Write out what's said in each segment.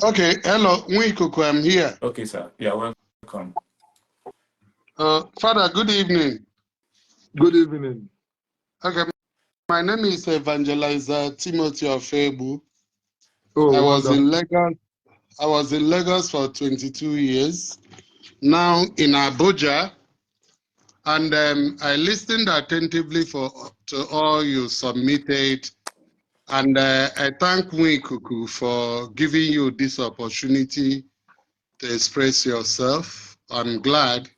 Okay, hello, Nwikuku, I'm here. Okay, sir. Yeah, welcome. Father, good evening. Good evening. Okay, my name is Evangelizer Timothy Ofebu. Oh, I was wonderful. in Lagos. I was in Lagos for 22 years. Now in Abuja, and I listened attentively to all you submitted, and I thank Nwikuku for giving you this opportunity to express yourself. I'm glad,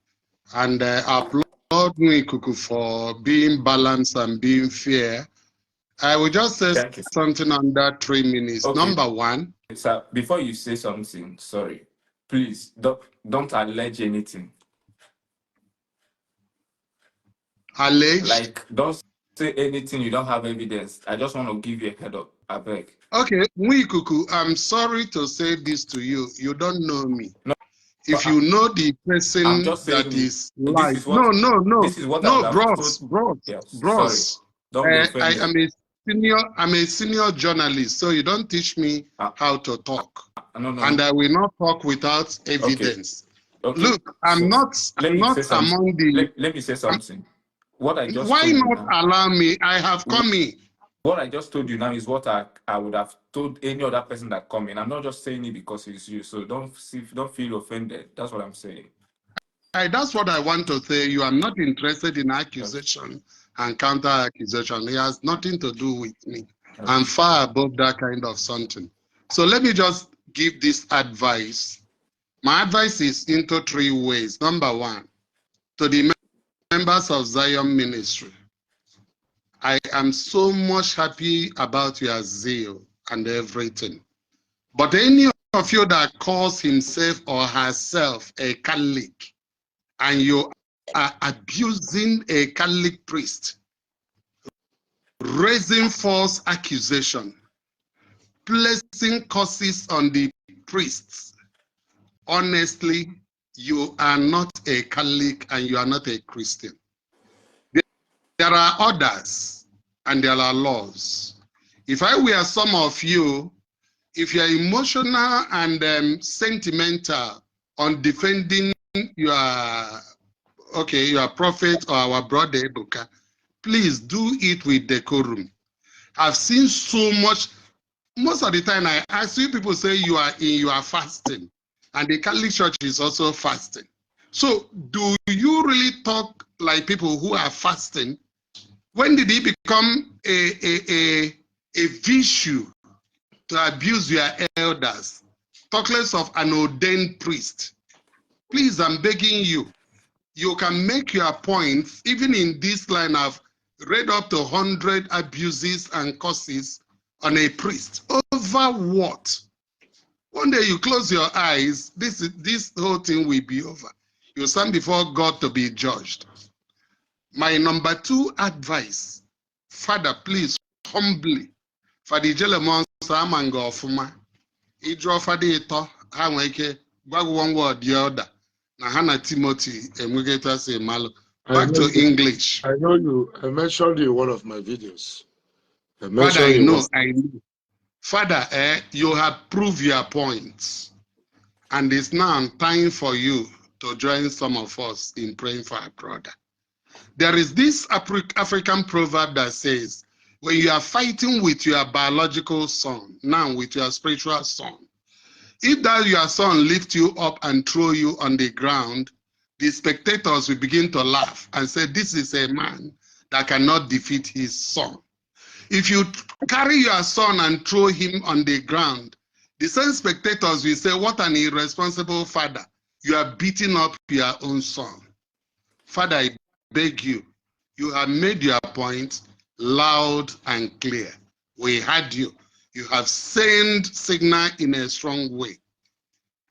and I applaud Nwikuku for being balanced and being fair. I will just say Thank you. something under 3 minutes. Okay, Number one, sir. Before you say something, sorry, please don't allege anything. alleged. Like, don't say anything you don't have evidence. I just want to give you a head up. I beg. Okay, Nwikuku, I'm sorry to say this to you. You don't know me. No, If you know the I'm person just that saying is this like, is what I would have bros, told. Yes, sorry. bros. Don't be I am offended. I'm a senior journalist, so you don't teach me Uh, how to talk. And no. I will not talk without Okay, evidence. okay. Look, So let I'm me say not something. among the, Let me say something. What I just why told you not now. allow me? I have come in. What I just told you now is what I would have told any other person that come in. I'm not just saying it because it's you. So don't feel offended. That's what I'm saying. That's what I want to say. You are not interested in Yes. accusation and counter accusation. It has nothing to do with me. Okay. I'm far above that kind of something. So let me just give this advice. My advice is into 3 ways. Number one, to the members of Zion Ministry, I am so much happy about your zeal and everything. But any of you that calls himself or herself a Catholic and you are abusing a Catholic priest, raising false accusation, placing curses on the priests, honestly, you are not a Catholic and you are not a Christian. There are orders and there are laws. If I were some of you, if you're emotional and sentimental on defending your prophet or our brother Ebuka, please do it with decorum. I've seen so much. Most of the time, I see people say you are fasting, and the Catholic Church is also fasting. So, do you really talk like people who are fasting? When did it become a virtue to abuse your elders? Talk less of an ordained priest. Please, I'm begging you. You can make your point, even in this line. I've read up to 100 abuses and curses on a priest. Over what? One day you close your eyes, this whole thing will be over. You stand before God to be judged. My number 2 advice, Father, please, humbly, Father Jelemon Samanga Ofuma, Idro Father Ito, Hanweke, Bag one word the other. Na Hannah Timothy, Emugeta say Malo. Back to English. I know you. I mentioned you in one of my videos. Father, I know. Father, you have proved your points. And it's now time for you to join some of us in praying for our brother. There is this African proverb that says, when you are fighting with your biological son, now with your spiritual son, if that your son lift you up and throw you on the ground, the spectators will begin to laugh and say, this is a man that cannot defeat his son. If you carry your son and throw him on the ground, the same spectators will say, what an irresponsible father. You are beating up your own son. Father, I beg you, you have made your point loud and clear. We heard you. You have sent signal in a strong way.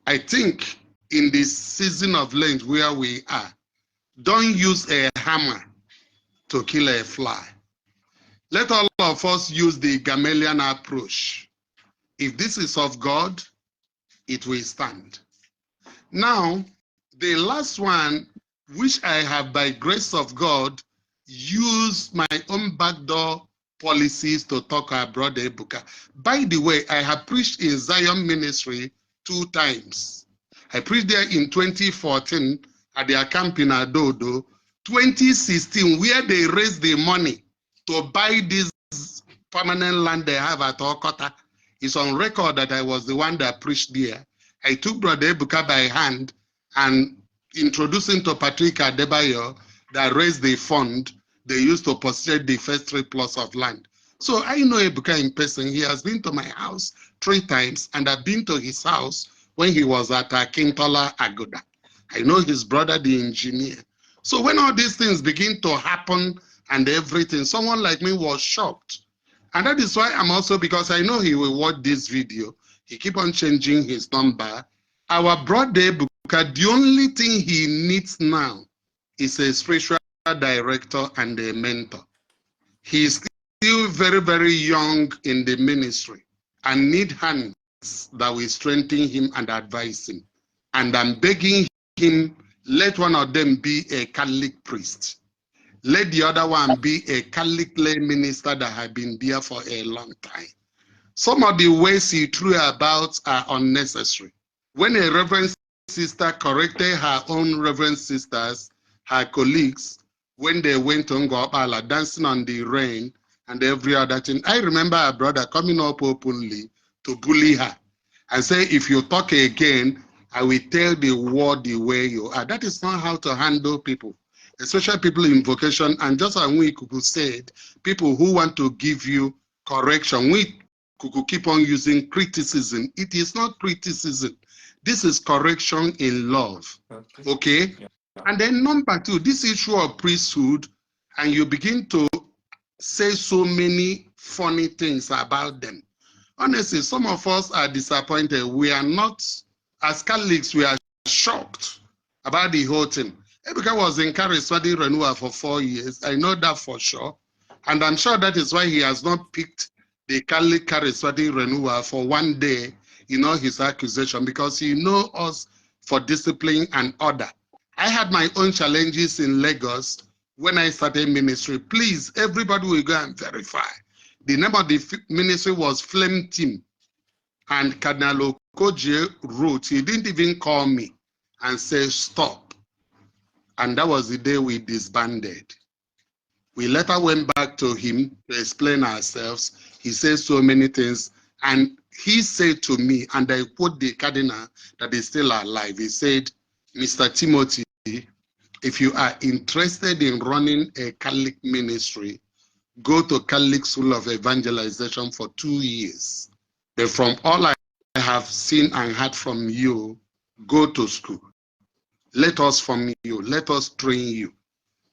I think in this season of Lent where we are, don't use a hammer to kill a fly. Let all of us use the Gamaliel approach. If this is of God, it will stand. Now, the last one, which I have by grace of God used my own back door policies to talk our brother Ebuka. By the way, I have preached in Zion Ministry 2 times. I preached there in 2014 at their camp in Adodo, 2016, where they raised the money to buy this permanent land they have at Okota. It's on record that I was the one that preached there. I took Brother Ebuka by hand and introduced him to Patrick Adebayo that raised the fund they used to possess the first 3 plots of land. So I know Ebuka in person. He has been to my house 3 times, and I've been to his house when he was at Akintola Agoda. I know his brother, the engineer. So when all these things begin to happen and everything, someone like me was shocked. And that is why I'm also, because I know he will watch this video, he keep on changing his number. Our brother Ebuka, the only thing he needs now is a spiritual director and a mentor. He's still very, very young in the ministry and need hands that will strengthen him and advise him. And I'm begging him, let one of them be a Catholic priest. Let the other one be a Catholic lay minister that has been there for a long time. Some of the ways he threw about are unnecessary. When a reverend sister corrected her own reverend sisters, her colleagues, when they went to Ngopala dancing on the rain and every other thing, I remember a brother coming up openly to bully her and say, if you talk again, I will tell the world the way you are. That is not how to handle people, especially people in vocation. And just as we Kuku said, people who want to give you correction, we Kuku keep on using criticism. It is not criticism. This is correction in love. Okay? Yeah. And then number 2, this issue of priesthood, and you begin to say so many funny things about them. Honestly, some of us are disappointed. We are not, as Catholics, we are shocked about the whole thing. Ebuka was in charismatic renewal for 4 years. I know that for sure. And I'm sure that is why he has not picked the Catholic charismatic renewal for one day, his accusation, because he knows us for discipline and order. I had my own challenges in Lagos when I started ministry. Please, everybody will go and verify. The name of the ministry was Flame Team. And Cardinal Okoje wrote, he didn't even call me and say, stop. And that was the day we disbanded. We later went back to him to explain ourselves. He said so many things. And he said to me, and I quote the cardinal that is still alive, he said, Mr. Timothy, if you are interested in running a Catholic ministry, go to Catholic School of Evangelization for 2 years. But from all I have seen and heard from you, go to school. Let us form you. Let us train you.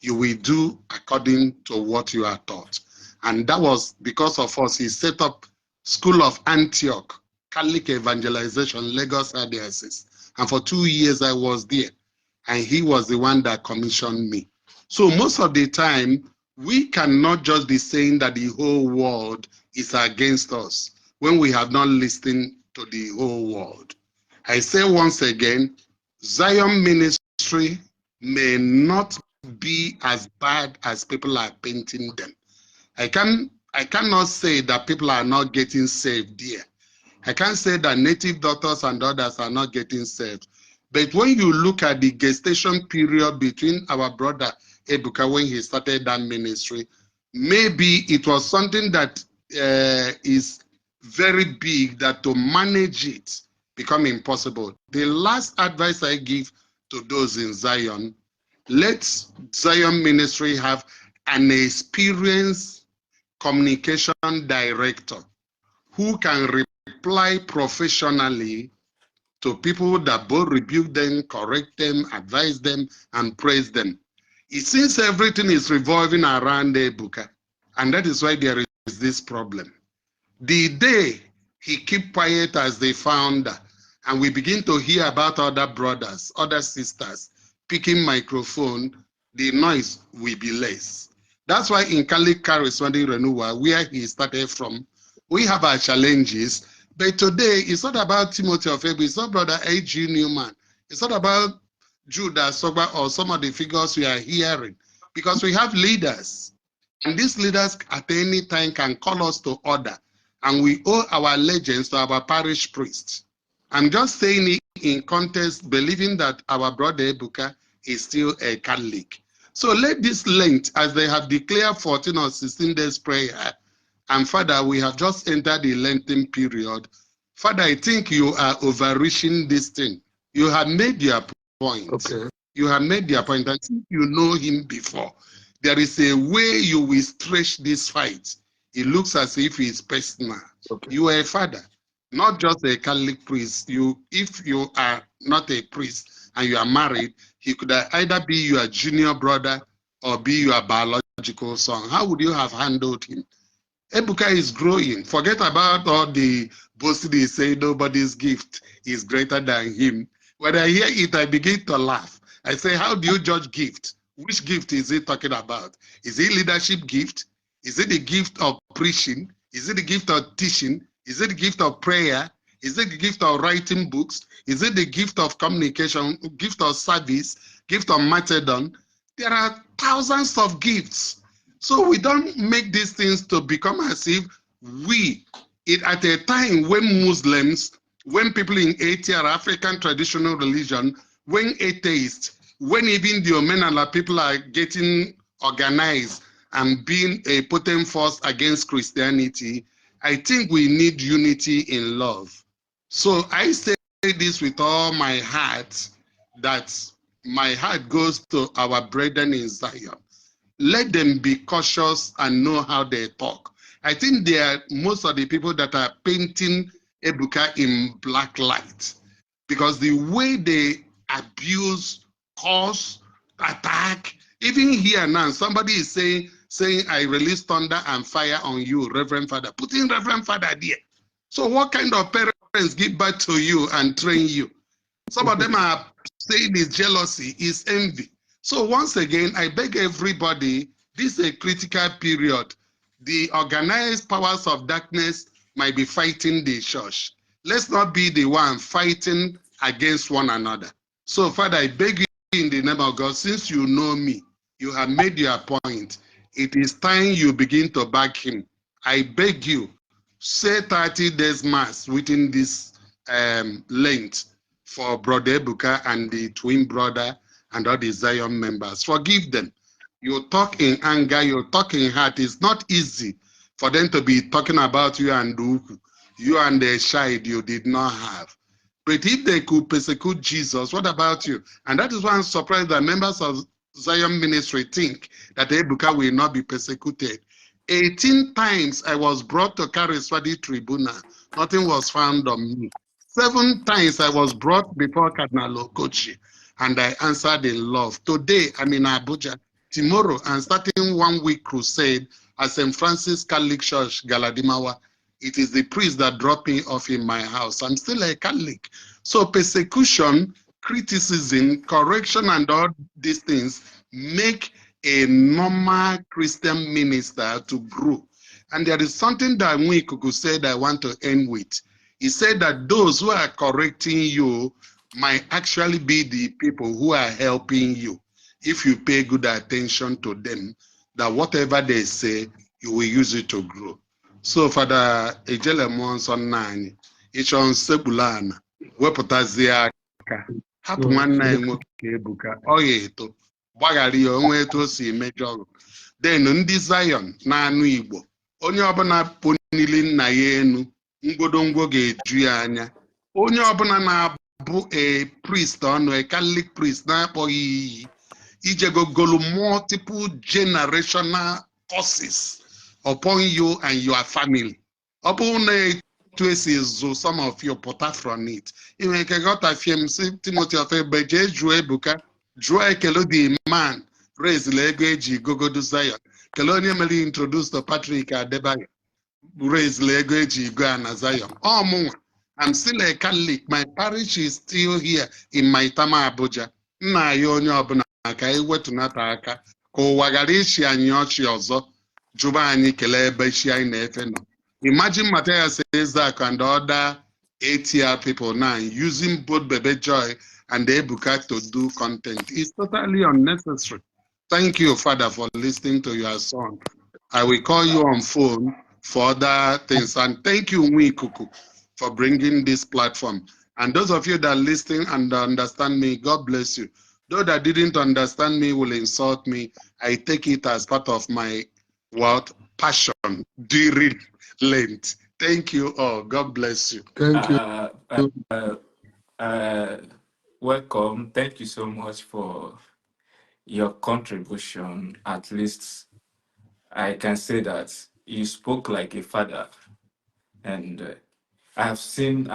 You will do according to what you are taught. And that was because of us. He set up School of Antioch, Catholic Evangelization, Lagos Diocese. And for 2 years I was there. And he was the one that commissioned me. So most of the time, we cannot just be saying that the whole world is against us when we have not listened to the whole world. I say once again, Zion ministry may not be as bad as people are painting them. I cannot say that people are not getting saved there. I can't say that native doctors and others are not getting saved. But when you look at the gestation period between our brother Ebuka when he started that ministry, maybe it was something that is very big that to manage it become impossible. The last advice I give to those in Zion, let Zion ministry have an experienced communication director who can reply professionally to people that both rebuke them, correct them, advise them, and praise them. It seems everything is revolving around Ebuka, and that is why there is this problem. The day he keep quiet as the founder, and we begin to hear about other brothers, other sisters picking microphone, the noise will be less. That's why in Catholic Charismatic Renewal, where he started from, we have our challenges. But today, it's not about Timothy of Ebu, it's not Brother A.G. Newman, it's not about Judah Sogba or some of the figures we are hearing, because we have leaders. And these leaders at any time can call us to order. And we owe our allegiance to our parish priest. I'm just saying it in context, believing that our brother Ebuka is still a Catholic. So let this Lent, as they have declared 14 or 16 days prayer, and Father, we have just entered the Lenten period. Father, I think you are overreaching this thing. You have made your point. Okay. You have made your point. I think you know him before. There is a way you will stretch this fight. It looks as if it's personal. Okay. You are a father, not just a Catholic priest. If you are not a priest and you are married, he could either be your junior brother or be your biological son. How would you have handled him? Ebuka is growing. Forget about all the boasting he say nobody's gift is greater than him. When I hear it, I begin to laugh. I say, how do you judge gift? Which gift is he talking about? Is it leadership gift? Is it the gift of preaching? Is it the gift of teaching? Is it the gift of prayer? Is it the gift of writing books? Is it the gift of communication, gift of service, gift of martyrdom? There are thousands of gifts. So we don't make these things to become as if at a time when Muslims, when people in Asia or African traditional religion, when atheists, when even the Omenala people are getting organized and being a potent force against Christianity, I think we need unity in love. So I say this with all my heart, that my heart goes to our brethren in Zion. Let them be cautious and know how they talk. I think they are most of the people that are painting Ebuka in black light, because the way they abuse, curse, attack, even here now, somebody is saying, I release thunder and fire on you, Reverend Father. Put in Reverend Father there. So what kind of parents give birth to you and train you? Some of them are saying it's jealousy, it's envy. So once again, I beg everybody, this is a critical period. The organized powers of darkness might be fighting the church. Let's not be the one fighting against one another. So Father, I beg you in the name of God, since you know me, you have made your point. It is time you begin to back him. I beg you, say 30 days mass within this length for Brother Ebuka and the twin brother and all the Zion members. Forgive them. You talk in anger, you talk in heart. It's not easy for them to be talking about you and Uku, you and the child you did not have. But if they could persecute Jesus, what about you? And that is why I'm surprised that members of Zion ministry think that Ebuka will not be persecuted. 18 times I was brought to Kariswadi tribunal. Nothing was found on me. 7 times I was brought before Cardinal Okochi, and I answered in love. Today, I'm in Abuja. Tomorrow, I'm starting 1-week crusade at St. Francis Catholic Church, Galadimawa. It is the priest that dropped me off in my house. I'm still a Catholic. So persecution, criticism, correction, and all these things make a normal Christian minister to grow. And there is something that Nwebe said I want to end with. He said that those who are correcting you might actually be the people who are helping you if you pay good attention to them, that whatever they say, you will use it to grow. So, Father, Ejele Monson Nani, Ichon Sebulana, wepụtazie aka, hapụ nwanne anyị nwoke Ebuka, ọ ga-eto, gbaghara ya onwe etu o si emejọ ọrụ. Then ndị Zion na-anụ Igbo, onye ọbụla ponili nna ya enu, ngwodongwo ga-eju ya anya. Onye ọbụla na-abụ a priest ọnụ, a Catholic priest na-akpọghị iyi, ijego golu multiple generational curses upon you and your family. Ọ bụrụ na etu esi zụ some of you pụta from it. Inwe ike ghọtafie m si Timothy of Ebe jee jụọ Ebuka, jụọ ekele the man raised ego eji gogodu Zion. Kele onye mere introduce to Patrick Adebayo, raised ego eji go na Zion. Oh, mụnwa, I'm still a Catholic. My parish is still here in Maitama, Abuja. Nna ya onye ọbụla ka iwetunata aka ka ụwa ghara ichi anyị ọchị ọzọ, jụba anyị kelee ebe chi anyị na-efe nọ. Imagine Matthias Isaac and other ATR people now using both Bebe Joy and Ebuka to do content. It's totally unnecessary. Thank you, Father, for listening to your son. I will call you on phone for other things. And thank you, Nwikuku, for bringing this platform. And those of you that listen and understand me, God bless you. Those that didn't understand me will insult me. I take it as part of my passion during Lent. Thank you all. God bless you. Thank you. Uh, uh, welcome. Thank you so much for your contribution. At least I can say that you spoke like a father, and I've seen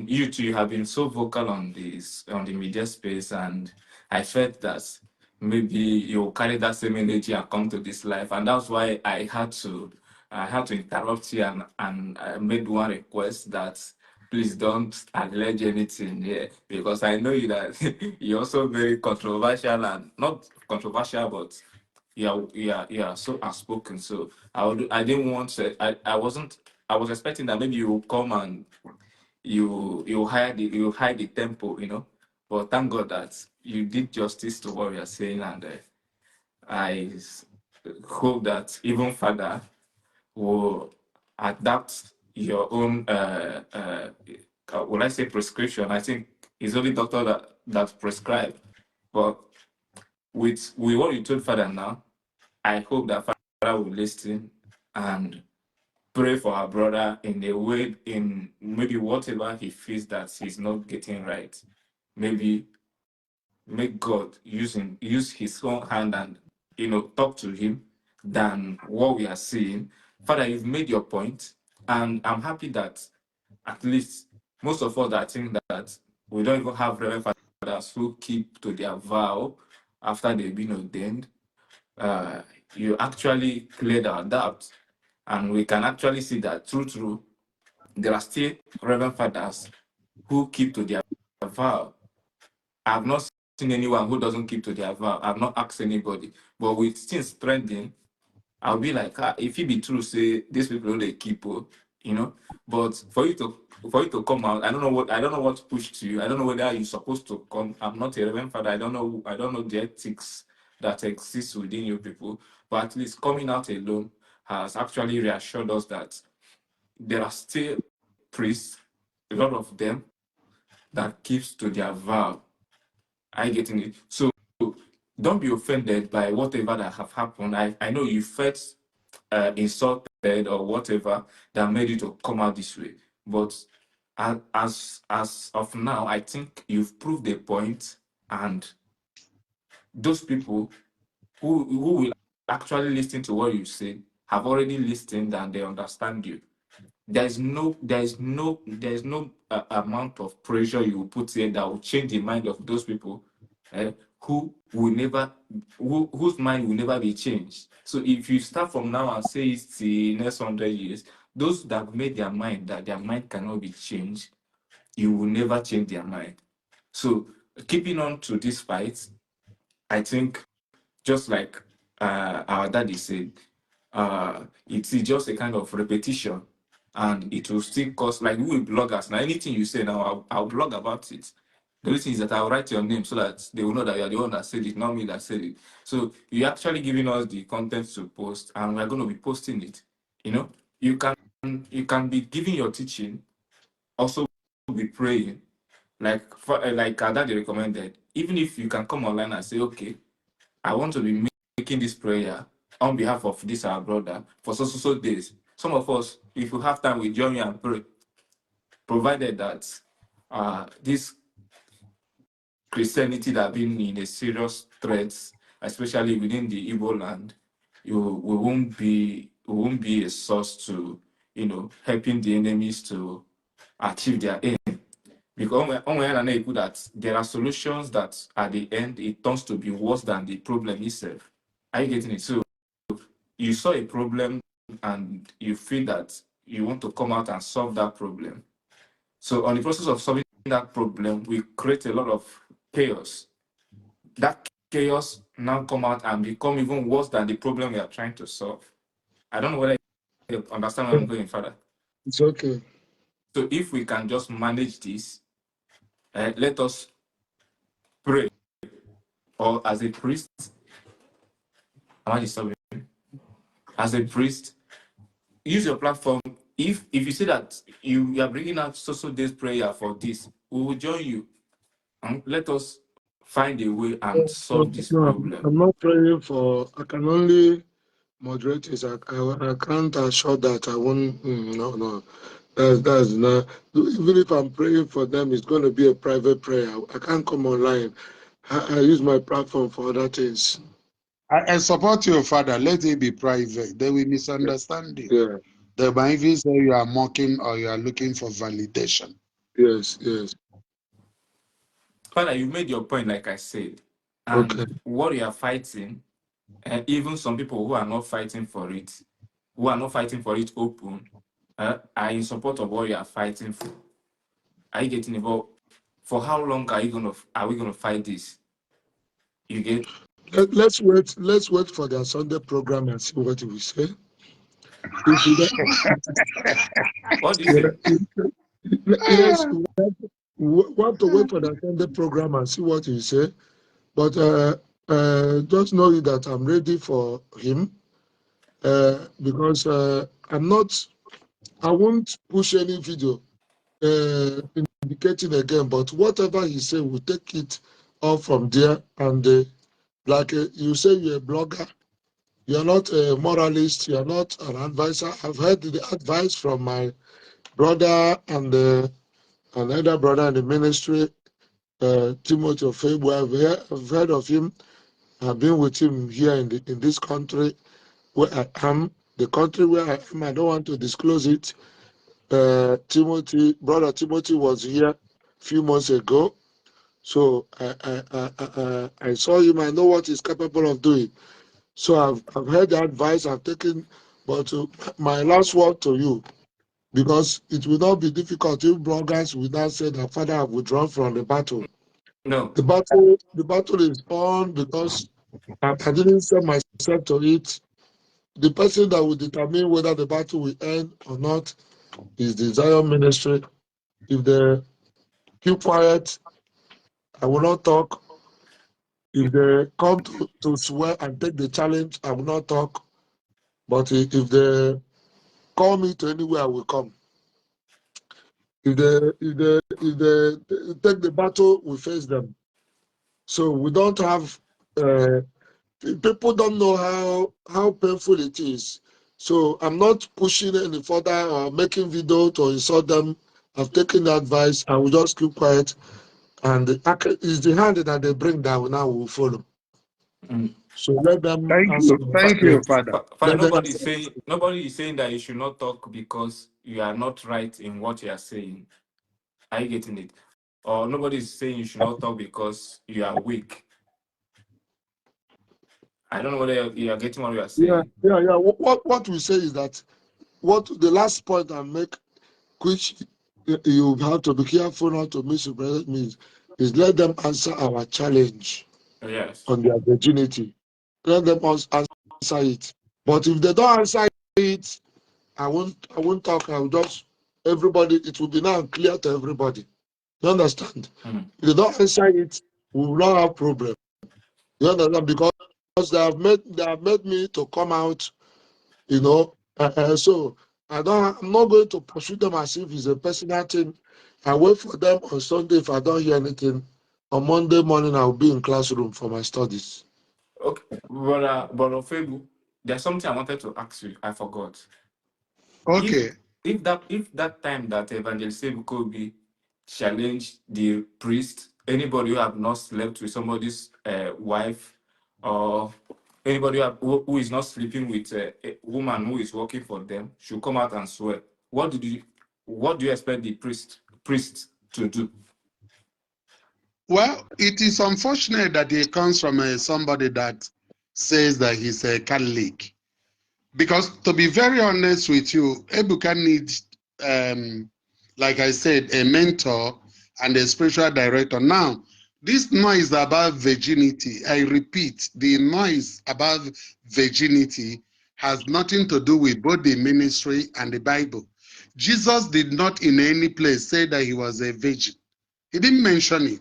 you two. You have been so vocal on the media space, and I felt that maybe you'll carry that same energy and come to this life, and that's why I had to interrupt you, and I made one request that please don't allege anything here, because I know you that you're also very controversial, and not controversial, but yeah, so outspoken. So I didn't want to. I wasn't. I was expecting that maybe you will come and you hide the tempo, But thank God that you did justice to what we are saying, and I hope that even further will adapt your own. Will I say prescription? I think it's only doctor that prescribe, but with what you told Father now, I hope that Father will listen and pray for our brother in a way, in maybe whatever he feels that he's not getting right. Maybe make God use his own hand and talk to him than what we are seeing. Father, you've made your point, and I'm happy that at least most of us that think that we don't even have reverend fathers who keep to their vow after they've been ordained. uh, you actually cleared our doubts, and we can actually see that true, there are still reverend fathers who keep to their vow. I've not seen anyone who doesn't keep to their vow. I've not asked anybody, but with things trending, I'll be like, if it be true, say these people they keep, you know. But for you to come out, I don't know what pushed you. I don't know whether you're supposed to come. I'm not a reverend father. I don't know the ethics that exists within you people. But at least coming out alone has actually reassured us that there are still priests, a lot of them, that keeps to their vow. I getting it. So don't be offended by whatever that have happened. I know you felt insulted or whatever that made you to come out this way. But as of now, I think you've proved a point, and those people who will actually listen to what you say have already listened, and they understand you. There's no amount of pressure you will put here that will change the mind of those people, eh, who will never, whose mind will never be changed. So if you start from now and say it's the next 100 years, those that have made their mind that their mind cannot be changed, you will never change their mind. So keeping on to this fight, I think, just like our daddy said, it's just a kind of repetition, and it will still cause, like, we will bloggers now. Anything you say now, I'll blog about it. The only thing is that I'll write your name so that they will know that you're the one that said it, not me that said it. So you're actually giving us the content to post, and we're going to be posting it. You know, you can be giving your teaching, also be praying, like our daddy recommended. Even if you can come online and say, okay, I want to be making this prayer on behalf of this our brother for so days. Some of us, if you have time, we join you and pray, provided that this Christianity that have been in a serious threat, especially within the Igbo land, we won't be a source to helping the enemies to achieve their aim. Because on we put that there are solutions that at the end it turns to be worse than the problem itself. Are you getting it? So you saw a problem and you feel that you want to come out and solve that problem. So on the process of solving that problem, we create a lot of chaos. That chaos now come out and become even worse than the problem we are trying to solve. I don't know whether you understand where I'm going further. It's okay. So if we can just manage this, let us pray, or as a priest, am I disturbing? as a priest, use your platform. If you say that you are bringing out so days prayer for this, we will join you and let us find a way and solve this No, problem. I'm not praying for. I can only moderate it. I can't assure that I won't. No. That's not. Even if I'm praying for them, it's going to be a private prayer. I can't come online. I use my platform for other things. I support your father. Let it be private. They will misunderstand you. Yeah. They might even say you are mocking or you are looking for validation. Yes. Father, you made your point, like I said, Okay. and what you are fighting, and even some people who are not fighting for it, open, are in support of what you are fighting for. Are you getting involved? For how long are we gonna fight this? You get? Let's wait. Let's wait for their Sunday program and see what he will say. If you don't, What do you say? yes, we want to wait for the Sunday program and see what he will say. But just know that I'm ready for him because I won't push any video indicating again. But whatever he say, we'll take it off from there. And like you say, you're a blogger. You're not a moralist. You're not an advisor. I've heard the advice from my brother and another brother in the ministry, Timothy Ofebu. I've heard of him. I've been with him here in this country where I am. The country where I am, I don't want to disclose it. Brother Timothy was here a few months ago. So I saw him. I know what he's capable of doing. So I've heard the advice I've taken, but my last word to you, because it will not be difficult if bloggers will now say that Father have withdrawn from the battle. No. The battle is on because I didn't set myself to it. The person that will determine whether the battle will end or not is the Zion ministry. If they keep quiet, I will not talk. If they come to swear and take the challenge, I will not talk. But if they call me to anywhere, I will come. If they take the battle, we face them. So we don't have people don't know how painful it is. So I'm not pushing any further or making video to insult them. I've taken the advice. I will just keep quiet. And it's the hand that they bring down now will follow. Mm. So let them Thank answer. you. Thank you, Father. Father, Let them nobody is saying that you should not talk because you are not right in what you are saying. Are you getting it? Or nobody is saying you should not talk because you are weak. I don't know whether you are getting what you are Yeah. saying. What we say is that what the last point I make, which you have to be careful not to misrepresent me, is let them answer our challenge Yes. on their virginity. Let them answer it. But if they don't answer it, I won't talk. I will just everybody. It will be now clear to everybody. You understand? Mm. If they don't answer it, we will not have problem. You understand? Because they have made me to come out. You know, so I'm not going to pursue them as if it's a personal thing. I wait for them on Sunday. If I don't hear anything, on Monday morning I'll be in classroom for my studies. Okay, brother Febu, there's something I wanted to ask you. I forgot. If Okay. if that time that Evangelist Ebuka challenged the priest, anybody who have not slept with somebody's wife, or anybody who is not sleeping with a woman who is working for them should come out and swear. What do you expect the priest to do? Well, it is unfortunate that he comes from somebody that says that he's a Catholic. Because to be very honest with you, Ebuka needs, like I said, a mentor and a spiritual director. Now, this noise about virginity, I repeat, the noise about virginity has nothing to do with both the ministry and the Bible. Jesus did not in any place say that he was a virgin. He didn't mention it.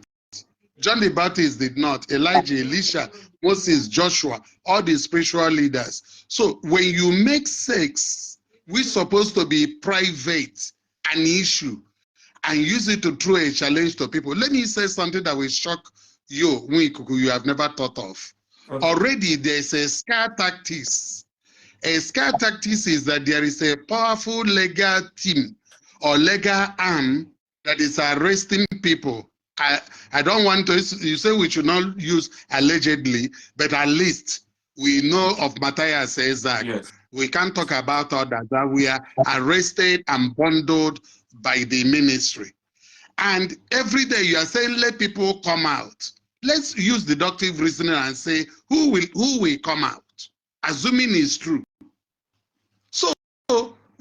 John the Baptist did not. Elijah, Elisha, Moses, Joshua, all the spiritual leaders. So when you make sex, we're supposed to be private, an issue, and use it to throw a challenge to people. Let me say something that will shock you, Nwikuku, you have never thought of. Okay. Already there's a scare tactics. A scare tactics is that there is a powerful legal team or legal arm that is arresting people. I don't want to, you say we should not use allegedly, but at least we know of Matthias Isaac. Yes. We can't talk about others, that we are arrested and bundled by the ministry. And every day you are saying, let people come out. Let's use deductive reasoning and say, who will come out? Assuming it's true. So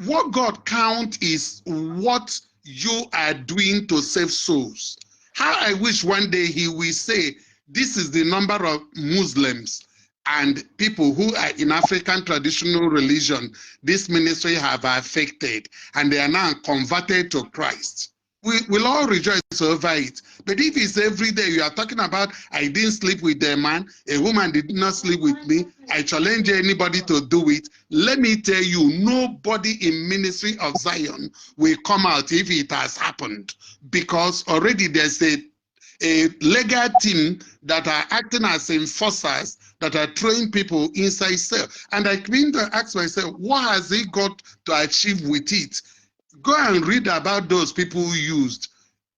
what God counts is what you are doing to save souls. How I wish one day he will say, this is the number of Muslims and people who are in African traditional religion this ministry have affected, and they are now converted to Christ. We will all rejoice over it. But if it's every day you are talking about, I didn't sleep with a man, a woman did not sleep with me, I challenge anybody to do it, let me tell you, nobody in Ministry of Zion will come out if it has happened, because already there's a legal team that are acting as enforcers that are throwing people inside cell. And I begin to ask myself, what has he got to achieve with it? Go and read about those people who used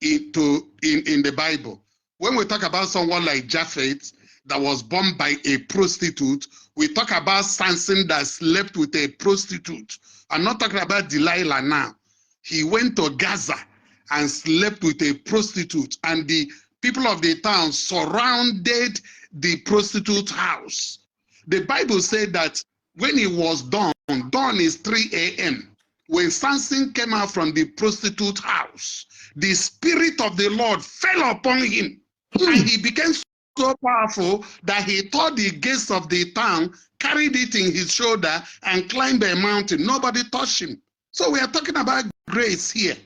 it in the Bible. When we talk about someone like Japheth that was born by a prostitute, we talk about Samson that slept with a prostitute. I'm not talking about Delilah now. He went to Gaza and slept with a prostitute, and the people of the town surrounded the prostitute house. The Bible said that when it was dawn is 3 a.m., when Samson came out from the prostitute house, the Spirit of the Lord fell upon him, and he became so powerful that he tore the gates of the town, carried it in his shoulder, and climbed a mountain. Nobody touched him. So we are talking about grace here.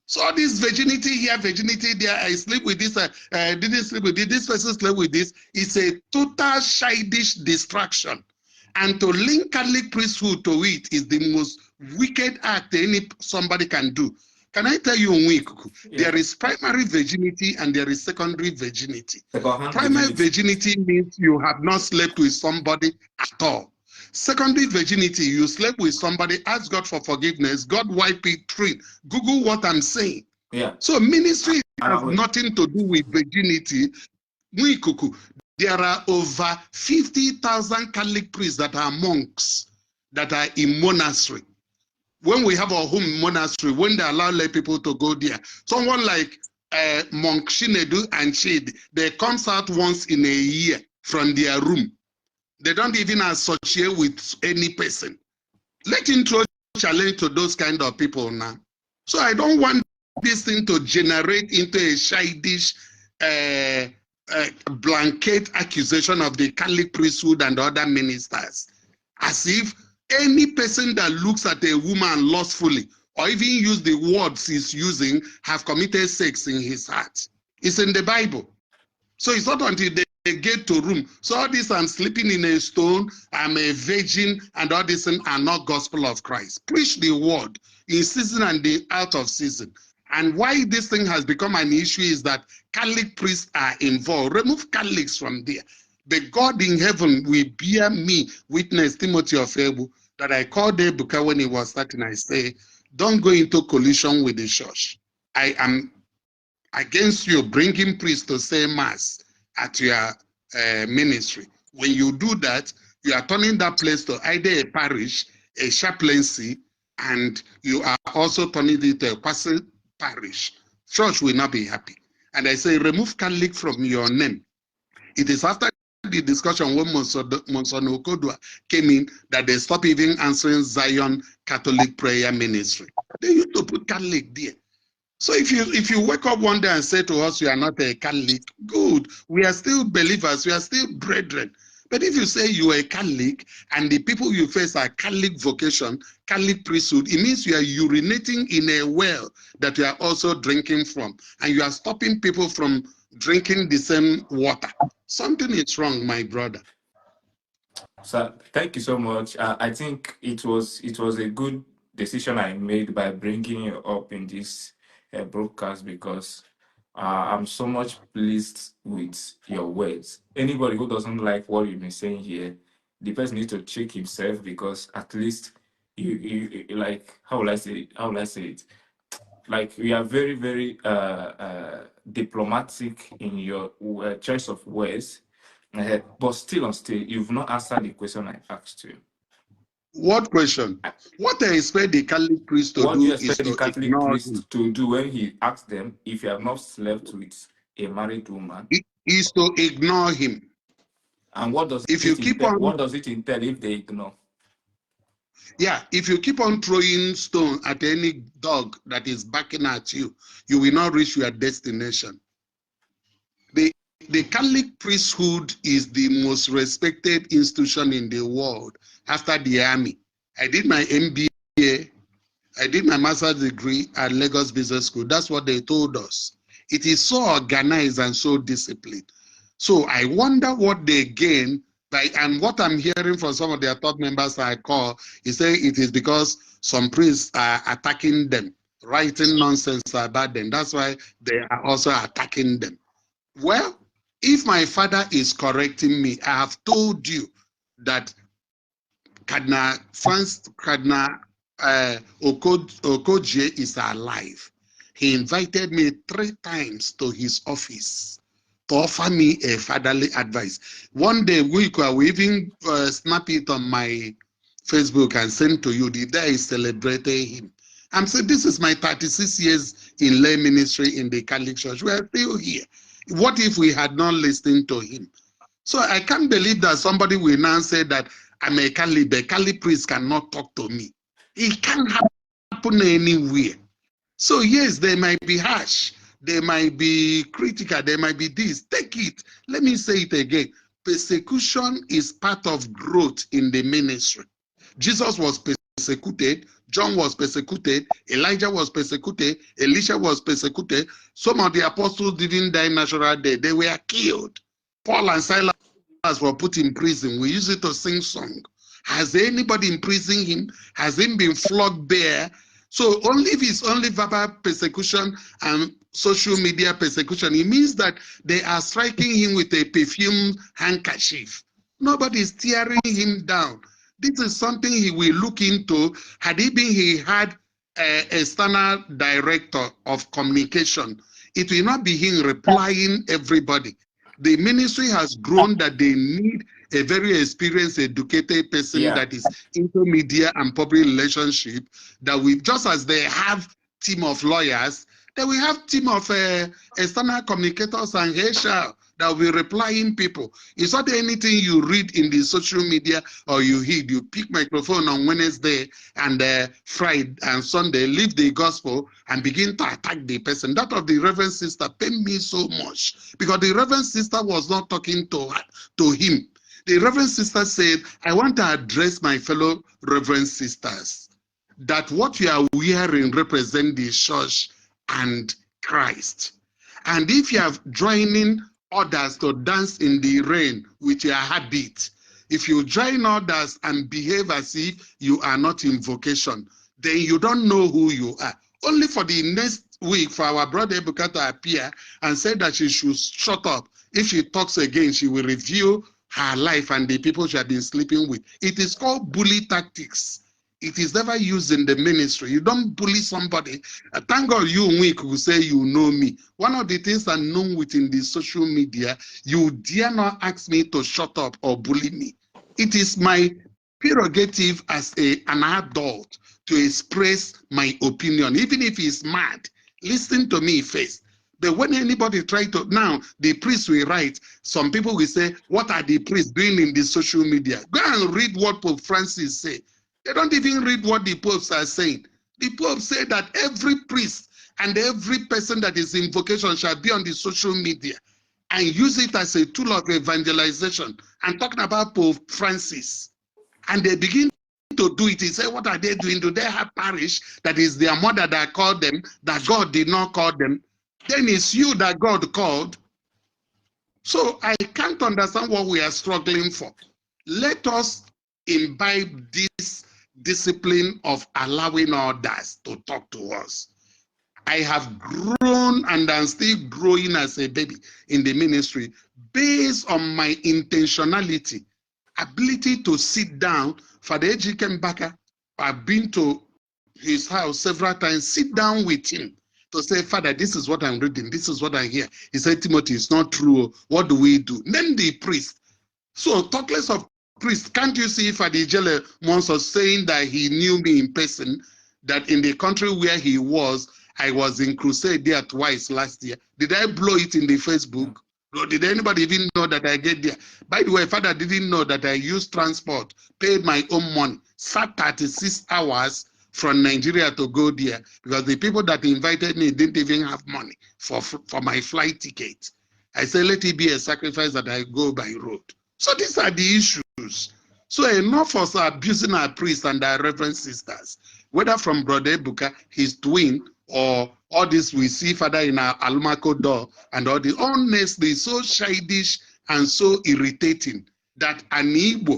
So this virginity here, virginity there, I sleep with this, didn't sleep with this person slept with this. It's a total childish distraction. And to link Catholic priesthood to it is the most wicked act somebody can do. Can I tell you, Nwikuku, there is primary virginity and there is secondary virginity. Primary virginity means you have not slept with somebody at all. Secondary virginity, you slept with somebody, ask God for forgiveness, God wipe it clean. Google what I'm saying. Yeah. So ministry has nothing to do with virginity. Nwikuku, there are over 50,000 Catholic priests that are monks that are in monastery. When we have a home monastery, when they allow lay people to go there, someone like Monk Shinedu and Shade, they comes out once in a year from their room. They don't even associate with any person. Let him throw challenge to those kind of people now. So I don't want this thing to generate into a childish blanket accusation of the Catholic priesthood and other ministers, as if any person that looks at a woman lustfully or even use the words he's using have committed sex in his heart. It's in the Bible. So it's not until they get to room. So all this, I'm sleeping in a stone, I'm a virgin, and all this are not gospel of Christ. Preach the word in season and out of season. And why this thing has become an issue is that Catholic priests are involved. Remove Catholics from there. The God in heaven will bear me witness, Timothy of Ebu, that I called Ebuka when he was starting. I say, don't go into collision with the church. I am against you bringing priests to say mass at your ministry. When you do that, you are turning that place to either a parish, a chaplaincy, and you are also turning it to a quasi parish. Church will not be happy. And I say, remove Catholic from your name. It is after the discussion when Monsignor Okodua came in that they stopped even answering Zion Catholic Prayer Ministry. They used to put Catholic there. So if you wake up one day and say to us, you are not a Catholic, good. We are still believers. We are still brethren. But if you say you are a Catholic and the people you face are Catholic vocation, Catholic priesthood, it means you are urinating in a well that you are also drinking from. And you are stopping people from drinking the same water. Something is wrong, my brother. So thank you so much. I think it was a good decision I made by bringing you up in this broadcast, because I'm so much pleased with your words. Anybody who doesn't like what you've been saying here, the person needs to check himself, because at least you like, how will I say it? Like, you are very, very diplomatic in your choice of words, but still, you've not answered the question I asked you. What question? What I expect the Catholic priest to What do you do is expect the to Catholic ignore him. priest to do when he asks them if you have not slept with a married woman? It is to ignore him. And what does If you it keep entail? on, What does it entail if they ignore? yeah, if you keep on throwing stone at any dog that is barking at you, you will not reach your destination. The Catholic priesthood is the most respected institution in the world after the army. I did my MBA, I did my master's degree at Lagos Business School. That's what they told us. It is so organized and so disciplined. So I wonder what they gain by, and what I'm hearing from some of their top members I call, is saying it is because some priests are attacking them, writing nonsense about them. That's why they are also attacking them. Well, if my father is correcting me, I have told you that Cardinal Okoje is alive. He invited me 3 times to his office to offer me a fatherly advice. One day we will even snap it on my Facebook and send to you. The day I celebrated him. I'm saying this is my 36 years in lay ministry in the Catholic Church. We are still here. What if we had not listened to him? So I can't believe that somebody will now say that I'm a Cali priest cannot talk to me. It can't happen anywhere. So yes, they might be harsh, they might be critical, they might be this. Take it. Let me say it again. Persecution is part of growth in the ministry. Jesus was persecuted, John was persecuted, Elijah was persecuted, Elisha was persecuted. Some of the apostles didn't die natural death, they were killed. Paul and Silas were put in prison. We use it to sing song. Has anybody imprisoned him? Has he been flogged there? So only if it's only verbal persecution and social media persecution, it means that they are striking him with a perfumed handkerchief. Nobody is tearing him down. This is something he will look into. Had he had an external director of communication, it will not be him replying everybody. The ministry has grown that they need a very experienced, educated person that is into media and public relationship, that we, just as they have team of lawyers, then we have team of external communicators and HR that will be replying people. It's not anything you read in the social media or you hear. You pick microphone on Wednesday and Friday and Sunday, leave the gospel and begin to attack the person. That of the Reverend Sister pained me so much, because the Reverend Sister was not talking to him. The Reverend Sister said, I want to address my fellow Reverend Sisters, that what you are wearing represent the church and Christ. And if you are joining others to dance in the rain with your habit, if you join others and behave as if you are not in vocation, then you don't know who you are. Only for the next week for our brother Ebuka to appear and say that she should shut up. If she talks again, she will review her life and the people she has been sleeping with. It is called bully tactics. It is never used in the ministry. You don't bully somebody. Thank God you, Nweke, will say you know me. One of the things I know within the social media, you dare not ask me to shut up or bully me. It is my prerogative as an adult to express my opinion, even if he's mad. Listen to me first. But when anybody try to, now the priest will write, some people will say, what are the priests doing in the social media? Go and read what Pope Francis said. They don't even read what the popes are saying. The pope said that every priest and every person that is in vocation shall be on the social media and use it as a tool of evangelization. And talking about Pope Francis. And they begin to do it. He said, what are they doing? Do they have parish that is their mother that called them, that God did not call them? Then it's you that God called. So I can't understand what we are struggling for. Let us imbibe this discipline of allowing others to talk to us. I have grown and I'm still growing as a baby in the ministry based on my intentionality, ability to sit down. Father Ejike Mbaka, I've been to his house several times, sit down with him to say, Father, this is what I'm reading, this is what I hear. He said, Timothy, it's not true. What do we do? Name the priest. So talk less of priest. Can't you see Father Ijele once was saying that he knew me in person, that in the country where he was, I was in crusade there twice last year. Did I blow it in the Facebook? No, did anybody even know that I get there? By the way, Father didn't know that I used transport, paid my own money, sat 36 hours from Nigeria to go there because the people that invited me didn't even have money for my flight ticket. I said, let it be a sacrifice that I go by road. So these are the issues. So enough of us abusing our priests and our reverend sisters, whether from Brother Ebuka, his twin, or all this we see Father in our Alumako door, and all this, honestly, so childish and so irritating that an Igbo,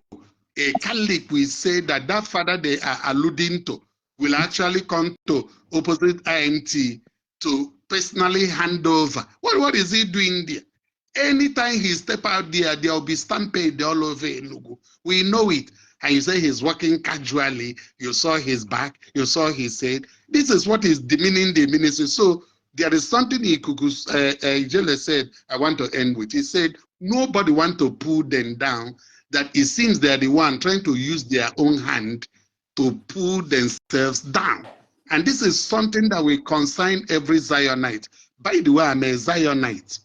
a Catholic, will say that that father they are alluding to will actually come to opposite INT to personally hand over. What is he doing there? Anytime he step out there, there will be stampede all over Enugu. We know it. And you say he's working casually. You saw his back. You saw his head. This is what is demeaning the ministry. So there is something Ijele said, I want to end with. He said, nobody want to pull them down, that it seems they're the one trying to use their own hand to pull themselves down. And this is something that will concern every Zionite. By the way, I'm a Zionite.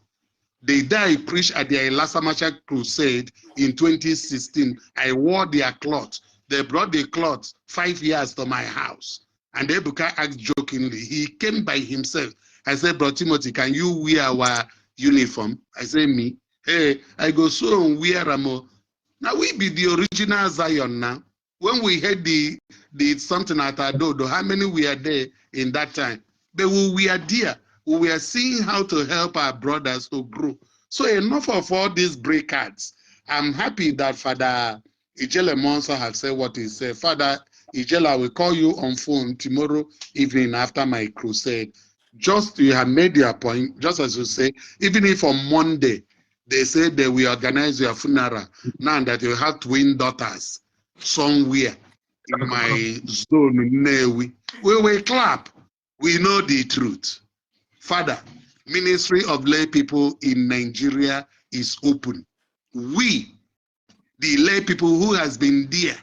The day I preached at the Elasamacha Crusade in 2016, I wore their cloth. They brought the cloth 5 years to my house. And Ebuka asked jokingly, he came by himself. I said, Bro Timothy, can you wear our uniform? I said, me? Hey, I go, so wear Ramo. Now we be the original Zion now. When we had the something at Adodo, how many we are there in that time? But we are there. We are seeing how to help our brothers to grow. So enough of all these breakouts. I'm happy that Father Ijele Monso have said what he said. Father Ijele, I will call you on phone tomorrow evening after my crusade. Just you have made your point, just as you say, even if on Monday they say they will organize your funeral, now that you have twin daughters somewhere in my zone, we will clap. We know the truth. Father, ministry of lay people in Nigeria is open. We, the lay people who has been there,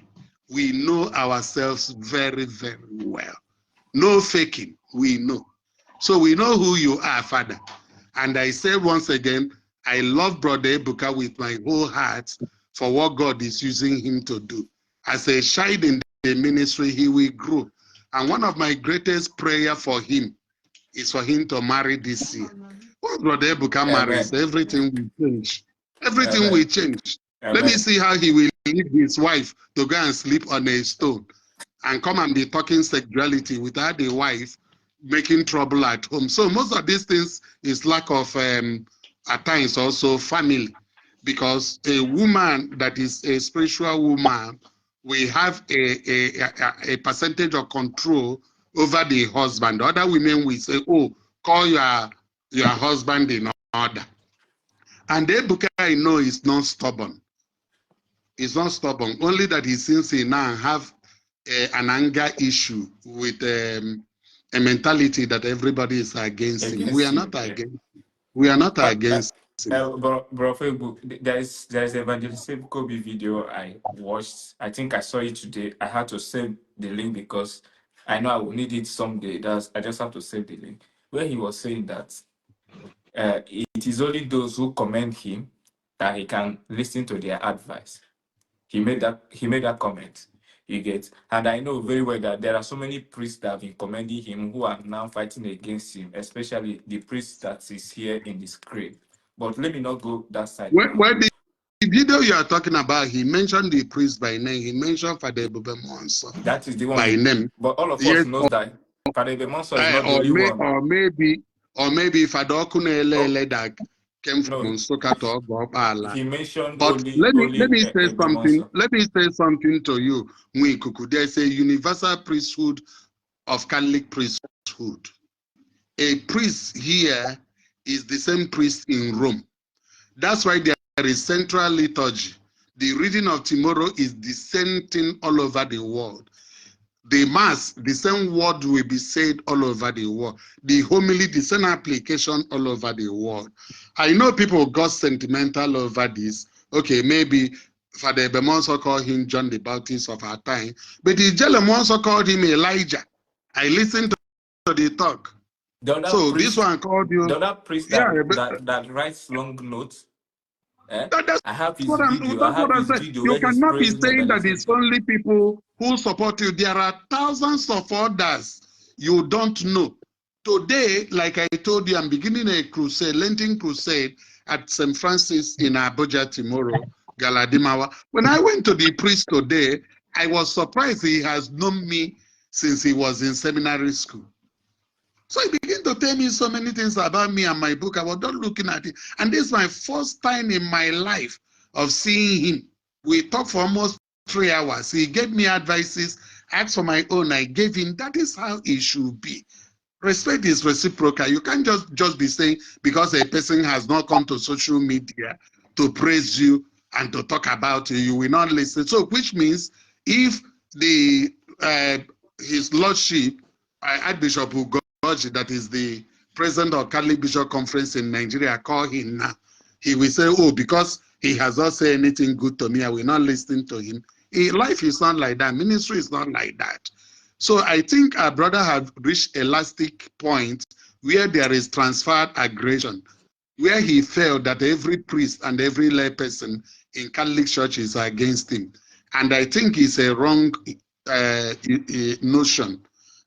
we know ourselves very, very well. No faking, we know. So we know who you are, Father. And I say once again, I love Brother Ebuka with my whole heart for what God is using him to do. As a child in the ministry, he will grow. And one of my greatest prayer for him is for him to marry this year. Once Brother Ebuka marries, everything will change. Everything will change. Let me see how he will leave his wife to go and sleep on a stone and come and be talking sexuality without the wife making trouble at home. So most of these things is lack of, at times also family, because a woman that is a spiritual woman, we have a percentage of control over the husband. Other women will say, oh, call your husband in order. And Ebuka, I know, is not stubborn. He's not stubborn, only that he seems he now have an anger issue with a mentality that everybody is against him. We are not against. We are not against him. Bro, Facebook, there's Evangelist Ebuka video I watched. I think I saw it today. I had to save the link because I know I will need it someday. I just have to save the link where he was saying that it is only those who commend him that he can listen to their advice. He made that comment. You get, and I know very well that there are so many priests that have been commending him who are now fighting against him, especially the priest that is here in the screen. But let me not go that side. When the video you are talking about, he mentioned the priest by name. He mentioned Father Ebube Monso. That is the one by name. But all of us knows that Father Ebube Monso is not the only one. Or maybe Father Okunele that came No, from Nsukka to Ogboala. he mentioned But only let me say something. Egbemonso. Let me say something to you, Nwikuku. There's a universal priesthood of Catholic priesthood. A priest here is the same priest in Rome. That's why there is central liturgy. The reading of tomorrow is the same thing all over the world. The mass, the same word will be said all over the world. The homily, the same application all over the world. I know people got sentimental over this. Okay, maybe Father Ebemonso called him John the Baptist of our time, but the Jelem also called him Elijah. I listened to the talk. The other So this priest, one called you, the other priest yeah, that writes long notes. that's I have his what video. I that's what have I his said. video You where he's cannot be praising saying that Evangelist it's Ebuka. only people who support you. There are thousands of others you don't know. Today, like I told you, I'm beginning a crusade, Lenten crusade at St. Francis in Abuja tomorrow, Galadimawa. When I went to the priest today, I was surprised he has known me since he was in seminary school. So he began to tell me so many things about me and my book. I was not looking at it. And this is my first time in my life of seeing him. We talked for almost 3 hours. He gave me advices, asked for my own, I gave him. That is how it should be. Respect is reciprocal. You can't just be saying because a person has not come to social media to praise you and to talk about you, you will not listen. So which means if the his lordship, Archbishop Ugoji, that is the president of Catholic Bishop Conference in Nigeria, call him now, he will say, oh, because he has not said anything good to me, I will not listen to him. Life is not like that. Ministry is not like that. So I think our brother have reached a elastic point where there is transferred aggression, where he felt that every priest and every lay person in Catholic Church is against him. And I think it's a wrong notion.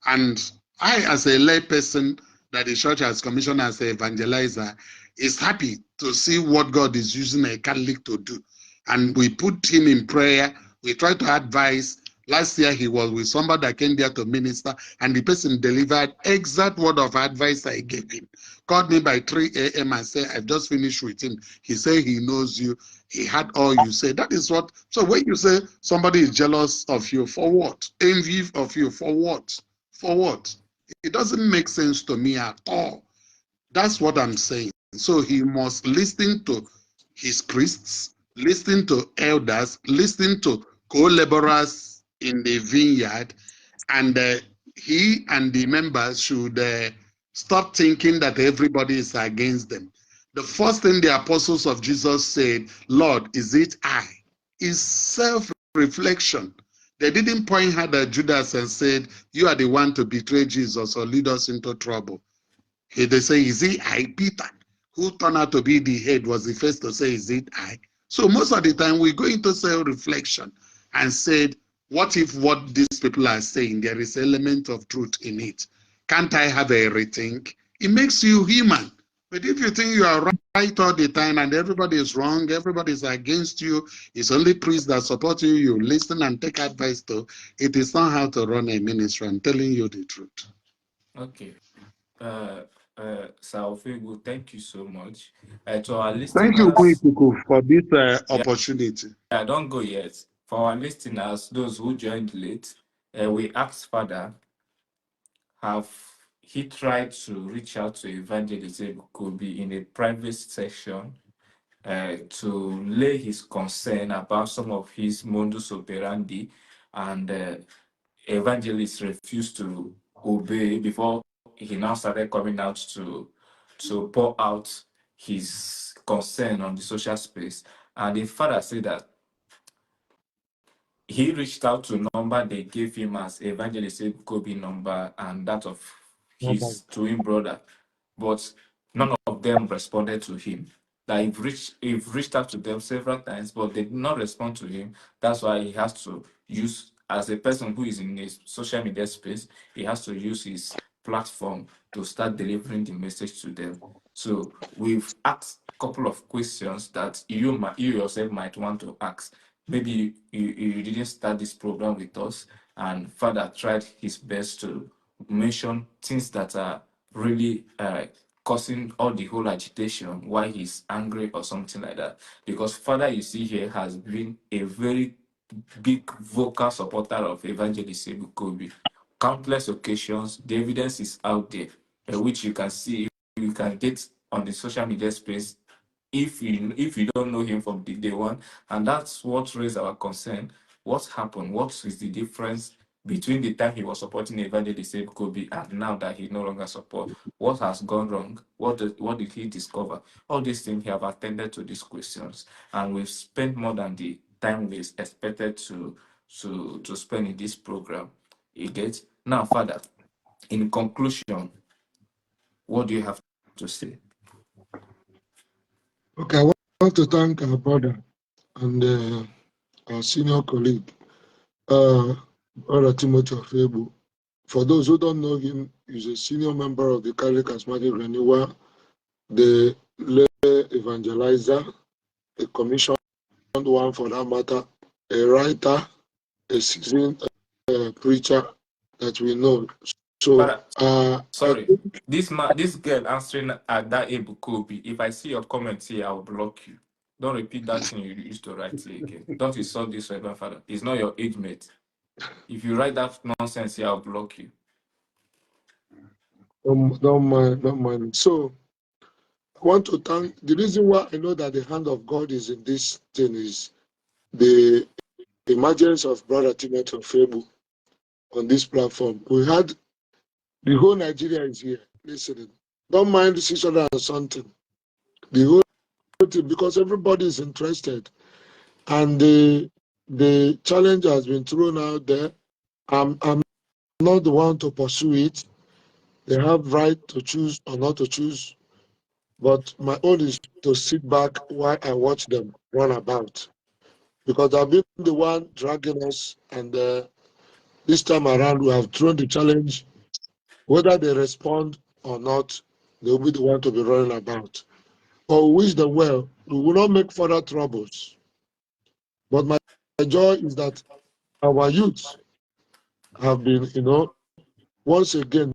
And I, as a lay person that the church has commissioned as an evangelizer, is happy to see what God is using a Catholic to do. And we put him in prayer. We try to advise. Last year, he was with somebody that came there to minister, and the person delivered exact word of advice I gave him. Called me by 3 a.m. and said, I've just finished with him. He said he knows you. He had all you say. That is what. So when you say somebody is jealous of you, for what? Envy of you, for what? For what? It doesn't make sense to me at all. That's what I'm saying. So he must listen to his priests, listen to elders, listen to co-laborers in the vineyard, and he and the members should stop thinking that everybody is against them. The first thing the apostles of Jesus said, Lord, is it I? Is self-reflection. They didn't point out at Judas and said, you are the one to betray Jesus or lead us into trouble. They say, is it I? Peter, who turned out to be the head, was the first to say, is it I? So most of the time we go into self-reflection and said, what if what these people are saying, there is element of truth in it? Can't I have a rethink? It makes you human. But if you think you are right all the time and everybody is wrong, everybody is against you, it's only priests that support you, you listen and take advice to, it is not how to run a ministry. I'm telling you the truth. Okay. Uh, Saofegu, thank you so much. To our Thank you, listeners, Nwikuku, for this yeah, opportunity. don't go yet. For our listeners, those who joined late, we asked Father, have he tried to reach out to Evangelist Ebuka in a private session to lay his concern about some of his modus operandi, and Evangelist refused to obey before he now started coming out to pour out his concern on the social space. And the father said that he reached out to number they gave him as Evangelist Kobe number and that of his twin brother, but none of them responded to him. That he've reached out to them several times, but they did not respond to him. That's why he has to use, as a person who is in a social media space, he has to use his platform to start delivering the message to them. So we've asked a couple of questions that you yourself might want to ask. Maybe you didn't start this program with us, and Father tried his best to mention things that are really causing all the whole agitation, why he's angry or something like that. Because Father, you see here, has been a very big vocal supporter of Evangelist Ebuka. Countless occasions, the evidence is out there, which you can see, you can get on the social media space if you don't know him from the day one. And that's what raised our concern. What happened? What is the difference between the time he was supporting Evangelist Kobe and now that he no longer support? What has gone wrong? What did he discover? All these things, he have attended to these questions, and we've spent more than the time we expected to spend in this program. You get? Now, Father, in conclusion, what do you have to say? Okay, I want to thank our brother and our senior colleague, Brother Timothy Ofebu. For those who don't know him, he's a senior member of the Catholic Charismatic Renewal, the lay evangelizer, a commissioned one for that matter, a writer, a seasoned preacher that we know. So, Father, I sorry, think, this girl answering at that Ebukobi. If I see your comments here, I'll block you. Don't repeat that thing you used to write here again. Don't insult this Reverend Father. He's not your age mate. If you write that nonsense here, I'll block you. don't mind. So, I want to thank, the reason why I know that the hand of God is in this thing is the emergence of Brother Timothy Ofebu on this platform. We had the whole Nigeria is here listening. Don't mind the 600 and something. The whole thing, because everybody is interested. And the challenge has been thrown out there. I'm not the one to pursue it. They have right to choose or not to choose. But my own is to sit back while I watch them run about. Because I've been the one dragging us, and this time around we have thrown the challenge. Whether they respond or not, they'll be the one to be running about. But we wish them well. We will not make further troubles. But my joy is that our youth have been, once again,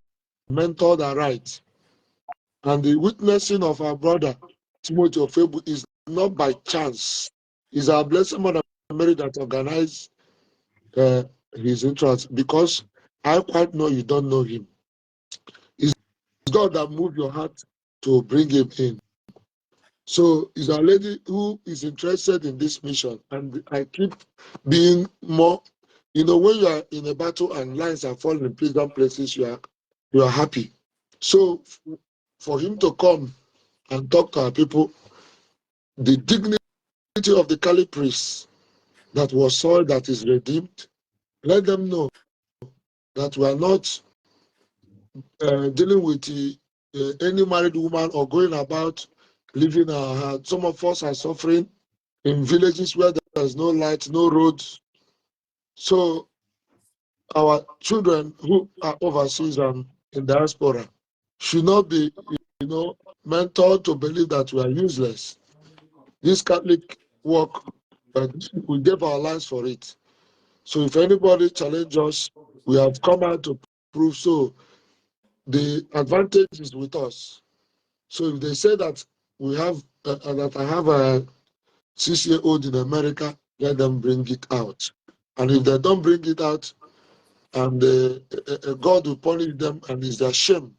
mentored aright. And the witnessing of our brother Timothy Ofebu is not by chance. It's our blessed Mother Mary that organized his interest, because I quite know you don't know him. It's God that moved your heart to bring him in. So it's a lady who is interested in this mission, and I keep being more, when you are in a battle and lines are falling in pleasant places, you are happy. So for him to come and talk to our people, the dignity of the Catholic priest that was soiled, that is redeemed, let them know that we are not dealing with any married woman or going about living our heart. Some of us are suffering in villages where there's no light, no roads. So our children who are overseas and in diaspora should not be, mentored to believe that we are useless. This Catholic work, we gave our lives for it. So if anybody challenges us, we have come out to prove so. The advantage is with us. So if they say that we have, that I have a 6-year-old in America, let them bring it out. And if they don't bring it out, and God will punish them, and it's their shame.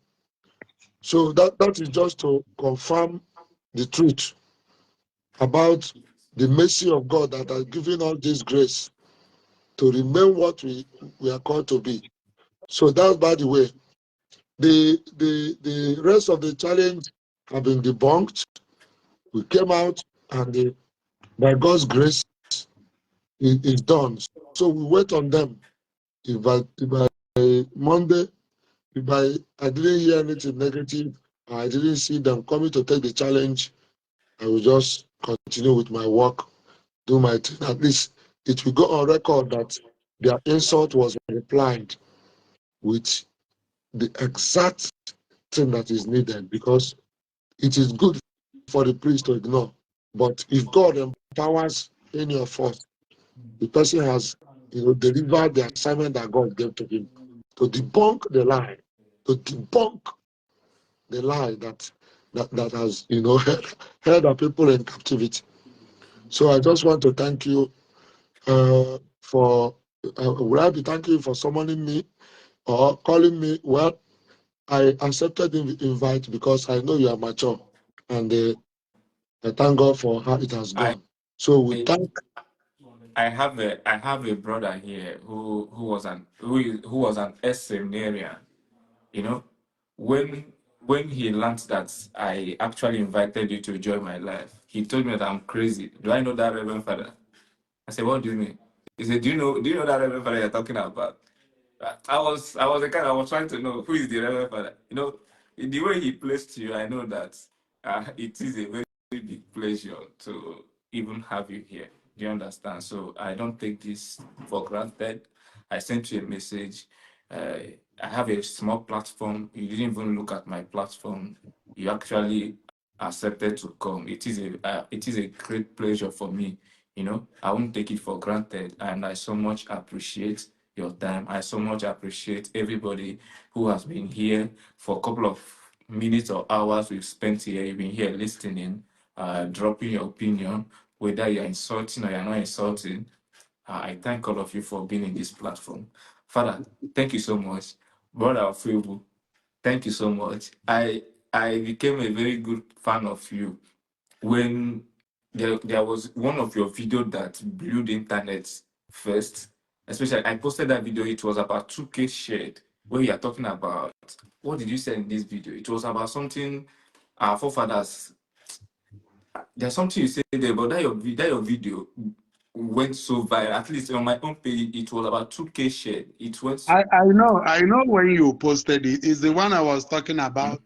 So that is just to confirm the truth about the mercy of God that has given us this grace to remain what we are called to be. So that's by the way. The rest of the challenge have been debunked. We came out, and by God's grace, it is done. So we wait on them. If by Monday, I didn't hear anything negative, I didn't see them coming to take the challenge, I will just continue with my work, do my thing. At least it will go on record that their insult was replied with the exact thing that is needed, because it is good for the priest to ignore. But if God empowers any of us, the person has, delivered the assignment that God gave to him to debunk the lie, that that has, held our people in captivity. So I just want to thank you for, would I be thanking you for summoning me or calling me? Well, I accepted the invite because I know you are mature, and I thank God for how it has I gone. So we thank. I have a brother here who was an ex-seminarian. You know, when he learned that I actually invited you to join my life, he told me that I'm crazy. Do I know that Reverend Father? I said, what do you mean? He said, do you know that Reverend Father you're talking about? I was trying to know who is the Reverend Father. You know, the way he placed you, I know that it is a very big pleasure to even have you here. Do you understand? So I don't take this for granted. I sent you a message. Uh, I have a small platform. You didn't even look at my platform. You actually accepted to come. It is a great pleasure for me. You know, I won't take it for granted, and I so much appreciate your time. I so much appreciate everybody who has been here for a couple of minutes or hours we've spent here. You've been here listening, dropping your opinion, whether you're insulting or you're not insulting. I thank all of you for being in this platform. Father, thank you so much. Brother Alfredo, thank you so much. I became a very good fan of you when there was one of your videos that blew the internet first. Especially, I posted that video. It was about 2K shared, where you are talking about, what did you say in this video? It was about something our forefathers. There's something you said there, but that your video went so viral. At least on my own page, it was about 2K shared. It went. I know when you posted it. It's the one I was talking about.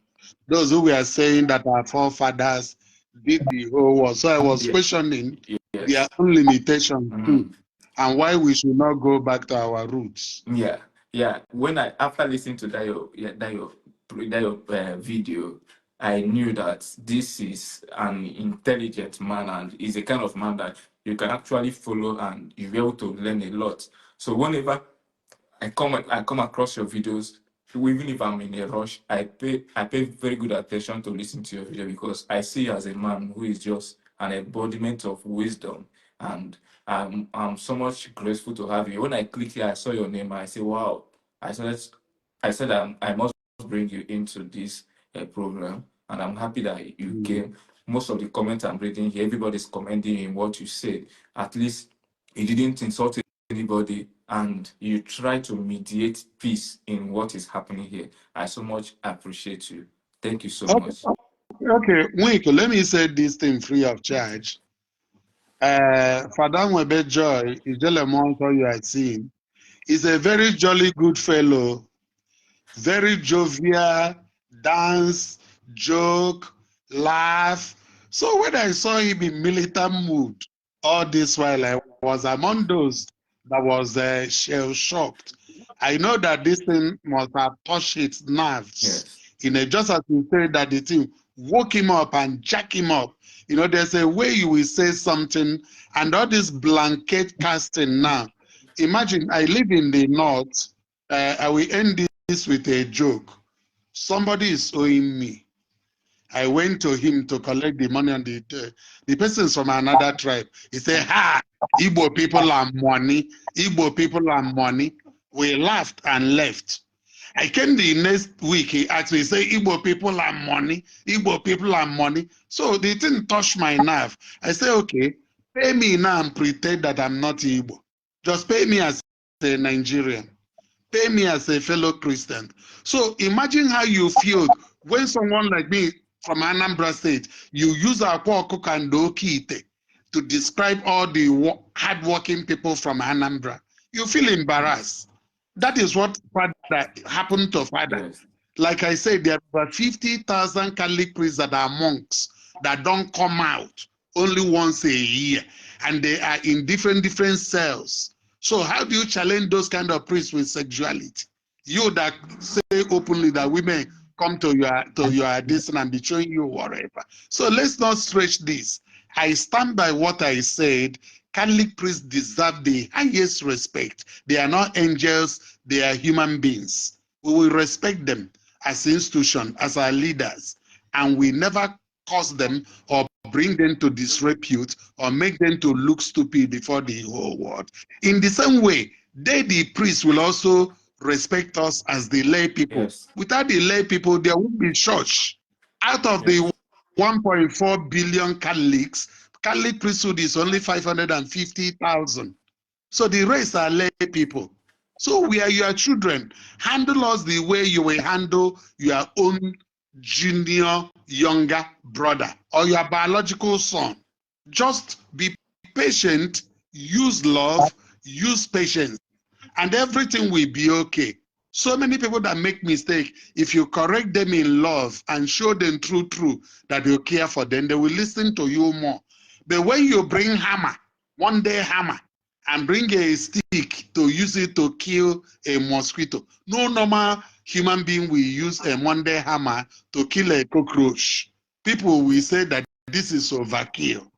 Those who were saying that our forefathers did the whole world. So I was Yeah, questioning their yes. own limitations too, Mhm. and why we should not go back to our roots. Yeah, yeah. When I after listening to that your video, I knew that this is an intelligent man and is a kind of man that you can actually follow and you'll be able to learn a lot. So whenever I come across your videos, even if I'm in a rush, I pay very good attention to listen to your video because I see you as a man who is just an embodiment of wisdom, and I'm so much grateful to have you. When I click here, I saw your name, and I say, wow. I said I must bring you into this program, and I'm happy that you Mm. came. Most of the comments I'm reading here, everybody's commenting in what you said. At least you didn't insult anybody, and you try to mediate peace in what is happening here. I so much appreciate you. Thank you so Okay, much. okay, Wink, let me say this thing free of charge. Father Nwebe Joy is just among all you are seeing. He's a very jolly good fellow, very jovial, dance, joke, laugh. So when I saw him in militant mood all this while, I was among those that was shell shocked. I know that this thing must have touched its nerves. Yes. Just as you say that the thing woke him up and jack him up. There's a way you will say something, and all this blanket casting now. Imagine I live in the north. I will end this with a joke. Somebody is owing me. I went to him to collect the money on the person's from another tribe. He said, "Ha, Igbo people are money. Igbo people are money." We laughed and left. I came the next week. He asked me, he said, "Igbo people are money. Igbo people are money." So the thing touched my nerve. I said, "Okay, pay me now and pretend that I'm not Igbo. Just pay me as a Nigerian. Pay me as a fellow Christian." So imagine how you feel when someone like me from Anambra State, you use Akwa Okuka and Okite to describe all the hardworking people from Anambra. You feel embarrassed. That is what Father happened to Father. Yes. Like I said, there are 50,000 Catholic priests that are monks that don't come out only once a year, and they are in different cells. So how do you challenge those kind of priests with sexuality? You that say openly that women come to your distance and be showing you whatever. So let's not stretch this. I stand by what I said. Catholic priests deserve the highest respect. They are not angels, they are human beings. We will respect them as institution, as our leaders. and we never cause them or bring them to disrepute or make them to look stupid before the whole world. In the same way, they, the priests, will also respect us as the lay people. Yes. Without the lay people, there won't be church. Out of the 1.4 billion Catholics, Catholic priesthood is only 550,000. So the rest are lay people. So we are your children. Handle us the way you will handle your own junior, younger brother or your biological son. Just be patient, use love, use patience, and everything will be okay. So many people that make mistake, if you correct them in love and show them true that you care for them, they will listen to you more. But when you bring hammer, one day hammer, and bring a stick to use it to kill a mosquito, no normal human being will use a Monday hammer to kill a cockroach. People will say that this is overkill.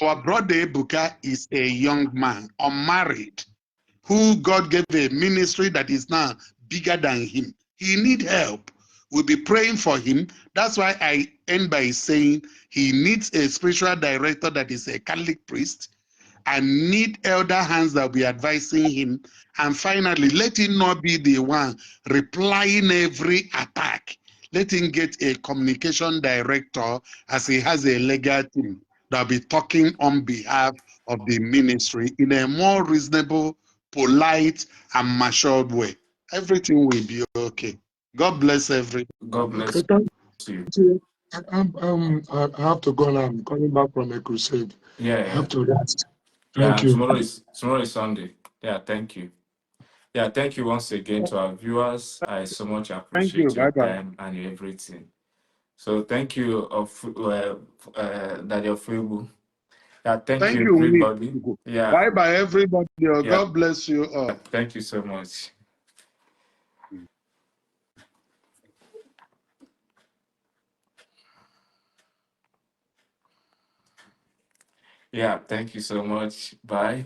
Our brother Ebuka is a young man, unmarried, who God gave a ministry that is now bigger than him. He need help. We'll be praying for him. That's why I end by saying he needs a spiritual director that is a Catholic priest and need elder hands that will be advising him. And finally, let him not be the one replying every attack. Let him get a communication director as he has a legal team that will be talking on behalf of the ministry in a more reasonable, polite, and matured way. Everything will be okay. God bless everyone. God bless Okay, thank you. you. I have to go now. I'm coming back from a crusade. Yeah, I yeah. have to rest. Yeah, Thank and you. tomorrow is Sunday. Yeah, thank you. Yeah, thank you once again to our viewers. I so much Thank appreciate you. your Bye-bye. time and your everything. So thank you Daddy Ofuebu. Yeah, thank Thank you you. everybody. Yeah, Bye-bye, everybody. yeah. God bless you all. Thank you so much. Yeah, thank you so much. Bye.